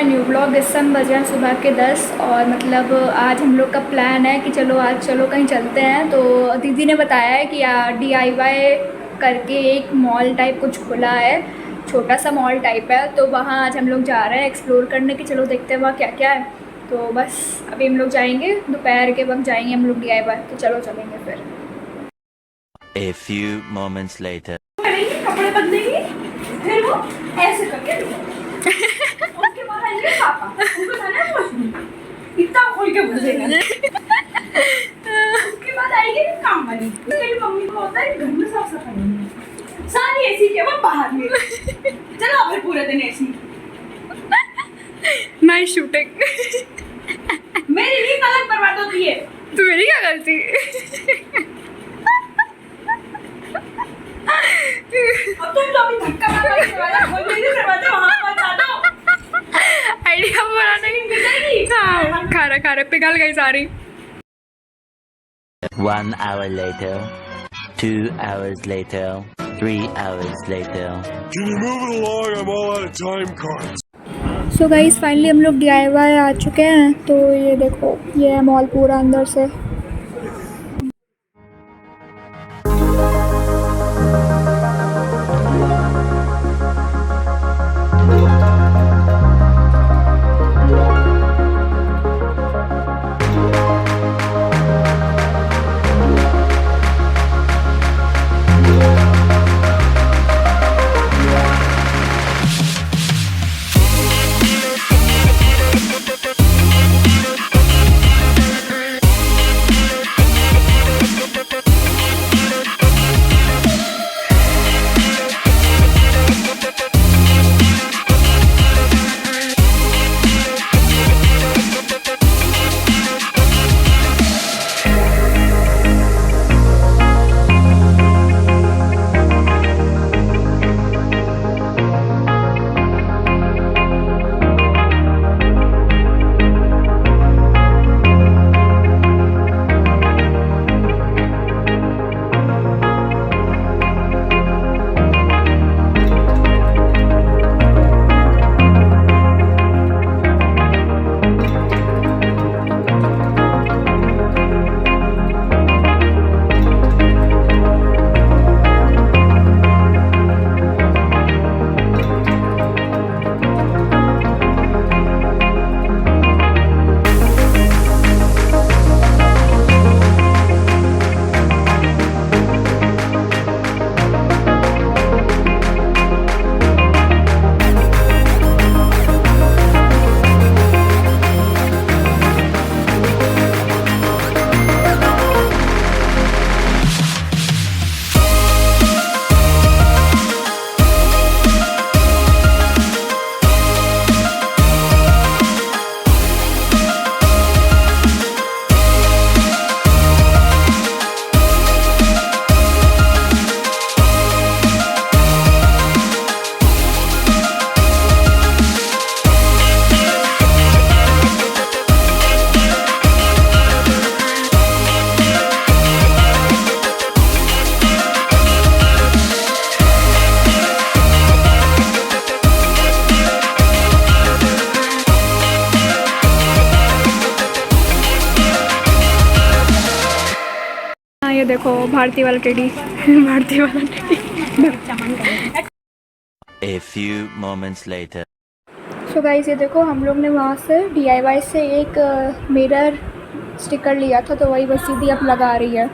My new blog. इस समय बजे हैं सुबह के 10 और मतलब आज हम लोग का प्लान है कि चलो आज चलो कहीं चलते हैं। तो दीदी ने बताया है कि DIY करके एक मॉल टाइप कुछ खुला है, छोटा सा मॉल टाइप है, तो वहाँ आज हम लोग जा रहे हैं एक्सप्लोर करने की। चलो देखते हैं वहाँ क्या क्या है। तो बस अभी हम लोग जाएंगे, दोपहर के वक्त जाएंगे हम लोग DIY। तो चलो चलेंगे फिर। A few moments later. कपड़े बदलेंगे, फिर वो ऐसे करके उसके बाद आएंगे पापा, उनको जाना है वॉशरूम, इतना खोल के भूलेगा। उसके बाद आएंगे काम वाली, उसके मम्मी को होता है घर में साफ सफाई, सारी ऐसी के वो बाहर में। चलो फिर पूरे दिन ऐसी नाइस शूटिंग। मेरी नींद अलग बर्बाद होती है, तो मेरी क्या गलती? अब तुम तो अभी धक्का मार के वाला खोल नहीं दरवाजा, वहां पहुंचा दो। आइडिया बनाने की मिलेगी। हां खा रहा पिघल गई सारी। 1 hour later, 2 hours later, 3 hours later. Can you move it along? I'm all out of time cards. So guys finally हम लोग DIY आ चुके हैं। तो ये देखो, ये है मॉल पूरा अंदर से। ये देखो भारती वाला टेडी। भारती वाला teddy. A few moments later. So guys ये देखो, हम लोग ने वहाँ से DIY से एक मिरर स्टिकर लिया था, तो वही बस सीधी अब लगा रही है।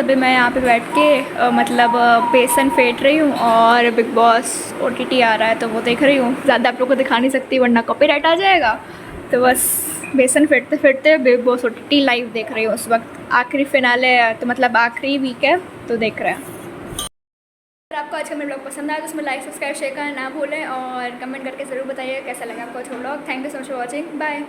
अभी मैं यहाँ पे बैठ के मतलब बेसन फेंट रही हूँ और बिग बॉस OTT आ रहा है तो वो देख रही हूँ। ज़्यादा आप लोग को दिखा नहीं सकती वरना कॉपीराइट आ जाएगा, तो बस बेसन फेंटते फेंटते बिग बॉस OTT लाइव देख रही हूँ उस वक्त। आखिरी फिनाले है तो मतलब आखिरी वीक है तो देख रहे हैं। अगर आपको आज का मेरा ब्लॉग पसंद आया तो उसमें लाइक सब्सक्राइब शेयर करना ना भूलें और कमेंट करके ज़रूर बताइए कैसा लगा आपको आज का blog. Thank you so much for watching, bye.